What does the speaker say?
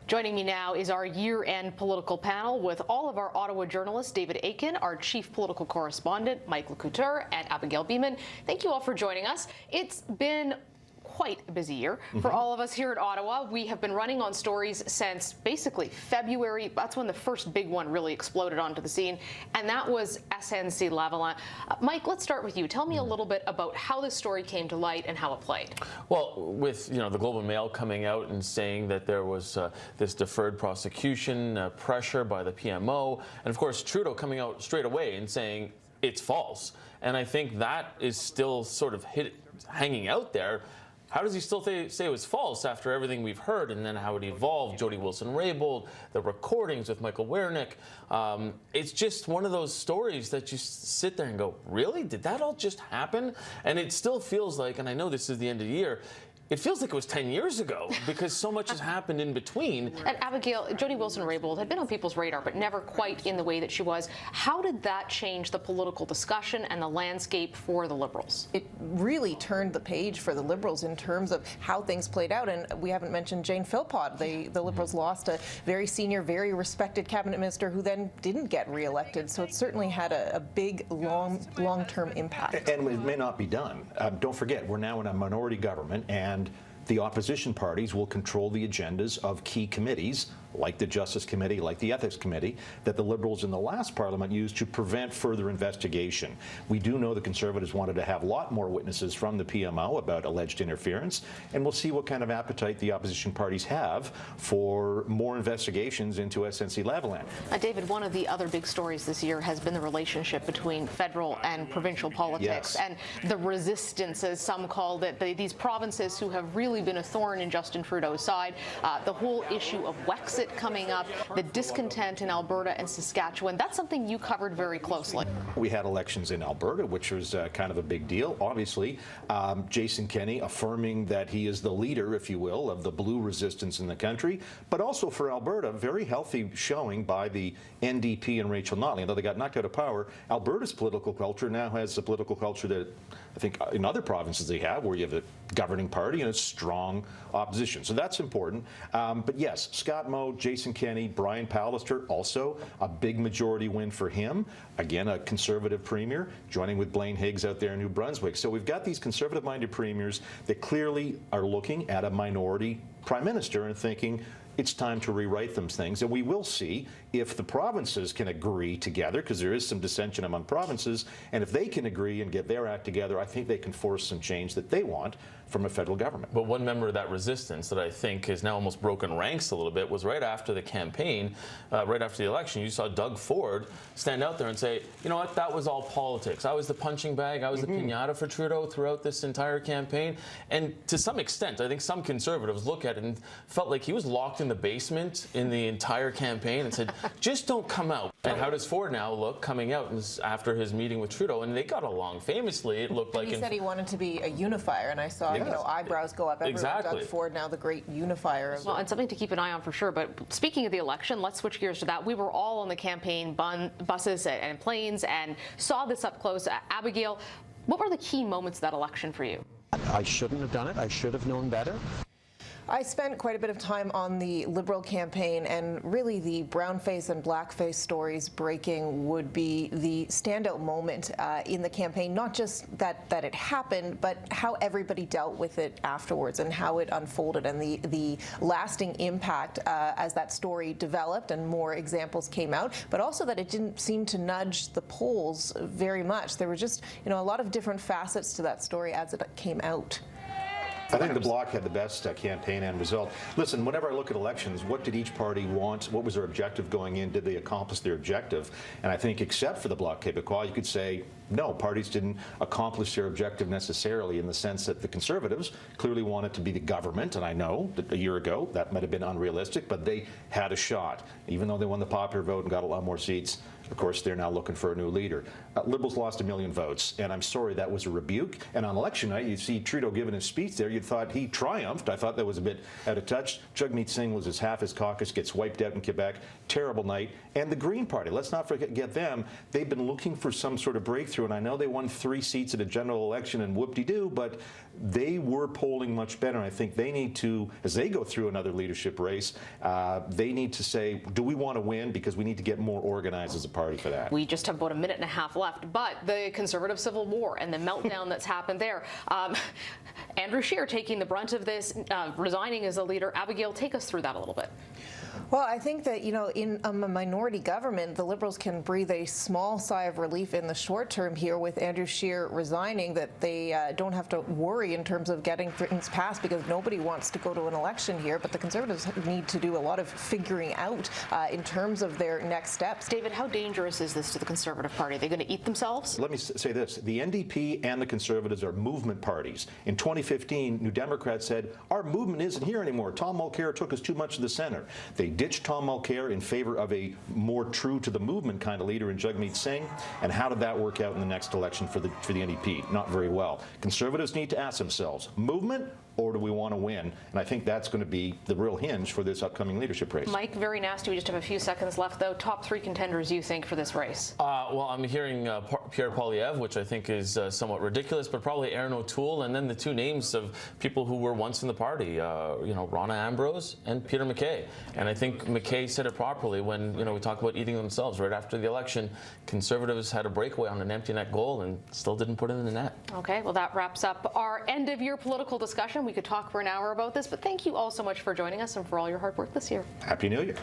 Joining me now is our year-end political panel with all of our Ottawa journalists, David Akin, our chief political correspondent, Mike Lecouteur, and Abigail Beeman. Thank you all for joining us. It's been quite a busy year for all of us here at Ottawa. We have been running on stories since basically February. That's when the first big one really exploded onto the scene, and that was SNC-Lavalin. Mike, let's start with you. Tell me a little bit about how this story came to light and how it played. Well, with the Globe and Mail coming out and saying that there was this deferred prosecution pressure by the PMO, and of course Trudeau coming out straight away and saying it's false. And I think that is still sort of hanging out there. How does he still say it was false after everything we've heard, and then how it evolved, Jody Wilson-Raybould, the recordings with Michael Wernick? It's just one of those stories that you sit there and go, really? Did that all just happen? And it still feels like, and I know this is the end of the year, it feels like it was 10 years ago because so much has happened in between. And Abigail, Jody Wilson-Raybould had been on people's radar, but never quite in the way that she was. How did that change the political discussion and the landscape for the Liberals? It really turned the page for the Liberals in terms of how things played out. And we haven't mentioned Jane Philpott. The Liberals lost a very senior, very respected cabinet minister who then didn't get re-elected. So it certainly had a big, long-term impact. And it may not be done. Don't forget, we're now in a minority government, and the opposition parties will control the agendas of key committees, like the Justice Committee, like the Ethics Committee, that the Liberals in the last Parliament used to prevent further investigation. We do know the Conservatives wanted to have a lot more witnesses from the PMO about alleged interference, and we'll see what kind of appetite the opposition parties have for more investigations into SNC-Lavalin. David, one of the other big stories this year has been the relationship between federal and provincial politics, and the resistance, as some called it, these provinces who have really been a thorn in Justin Trudeau's side, the whole issue of Wexit coming up, the discontent in Alberta and Saskatchewan. That's something you covered very closely. We had elections in Alberta, which was kind of a big deal. Obviously, Jason Kenney affirming that he is the leader, if you will, of the blue resistance in the country, but also for Alberta, very healthy showing by the NDP and Rachel Notley. Although they got knocked out of power, Alberta's political culture now has the political culture that I think in other provinces they have, where you have a governing party and a strong opposition. So that's important. But yes, Scott Moe, Jason Kenney, Brian Pallister, also a big majority win for him. Again, a Conservative premier, joining with Blaine Higgs out there in New Brunswick. So we've got these Conservative-minded premiers that clearly are looking at a minority prime minister and thinking, it's time to rewrite those things, and we will see if the provinces can agree together, because there is some dissension among provinces, and if they can agree and get their act together, I think they can force some change that they want from a federal government. But one member of that resistance that I think has now almost broken ranks a little bit was right after the campaign, right after the election, you saw Doug Ford stand out there and say, you know what, that was all politics. I was the punching bag, I was the piñata for Trudeau throughout this entire campaign. And to some extent, I think some Conservatives look at it and felt like he was locked in the basement in the entire campaign and said, just don't come out. And how does Ford now look coming out after his meeting with Trudeau? And they got along famously. It looked like he said he wanted to be a unifier, and I saw eyebrows go up. Exactly. Doug Ford now the great unifier. Well, and something to keep an eye on for sure. But speaking of the election, let's switch gears to that. We were all on the campaign buses and planes and saw this up close. Abigail, what were the key moments of that election for you? I shouldn't have done it. I should have known better. I spent quite a bit of time on the Liberal campaign, and really the brownface and blackface stories breaking would be the standout moment in the campaign. Not just that it happened, but how everybody dealt with it afterwards and how it unfolded, and the lasting impact as that story developed and more examples came out, but also that it didn't seem to nudge the polls very much. There were just a lot of different facets to that story as it came out. I think the Bloc had the best campaign and result. Listen, whenever I look at elections, what did each party want? What was their objective going in? Did they accomplish their objective? And I think except for the Bloc Québécois, you could say, no, parties didn't accomplish their objective necessarily, in the sense that the Conservatives clearly wanted to be the government, and I know that a year ago that might have been unrealistic, but they had a shot. Even though they won the popular vote and got a lot more seats, of course, they're now looking for a new leader. Liberals lost 1 million votes, and I'm sorry, that was a rebuke. And on election night, you see Trudeau giving his speech there, you'd thought he triumphed. I thought that was a bit out of touch. Jagmeet Singh was half his caucus gets wiped out in Quebec. terrible night. And the Green Party, let's not forget them. They've been looking for some sort of breakthrough, and I know they won 3 seats at a general election and whoop-de-doo, but they were polling much better. I think they need to, as they go through another leadership race, they need to say, do we want to win? Because we need to get more organized as a party for that. We just have about a minute and a half left, but the Conservative Civil War and the meltdown that's happened there. Andrew Scheer taking the brunt of this, resigning as a leader. Abigail, take us through that a little bit. Well, I think that, you know, in a minority government, the Liberals can breathe a small sigh of relief in the short term here with Andrew Scheer resigning, that they don't have to worry in terms of getting things passed, because nobody wants to go to an election here. But the Conservatives need to do a lot of figuring out in terms of their next steps. David, how dangerous is this to the Conservative Party? Are they going to eat themselves? Let me say this. The NDP and the Conservatives are movement parties. In 2015, New Democrats said, our movement isn't here anymore. Tom Mulcair took us too much to the center. They ditched Tom Mulcair in favor of a more true to the movement kind of leader in Jagmeet Singh. And how did that work out in the next election for the NDP? Not very well. Conservatives need to ask themselves, movement, or do we want to win? And I think that's going to be the real hinge for this upcoming leadership race. Mike, very nasty. We just have a few seconds left, though. Top 3 contenders you think for this race? Well, I'm hearing Pierre Poilievre, which I think is somewhat ridiculous, but probably Aaron O'Toole, and then the 2 names of people who were once in the party, you know, Rona Ambrose and Peter MacKay. And I think MacKay said it properly when, you know, we talk about eating themselves. Right after the election, Conservatives had a breakaway on an empty net goal and still didn't put it in the net. Okay, well, that wraps up our end of year political discussion. We could talk for an hour about this, but thank you all so much for joining us and for all your hard work this year. Happy New Year.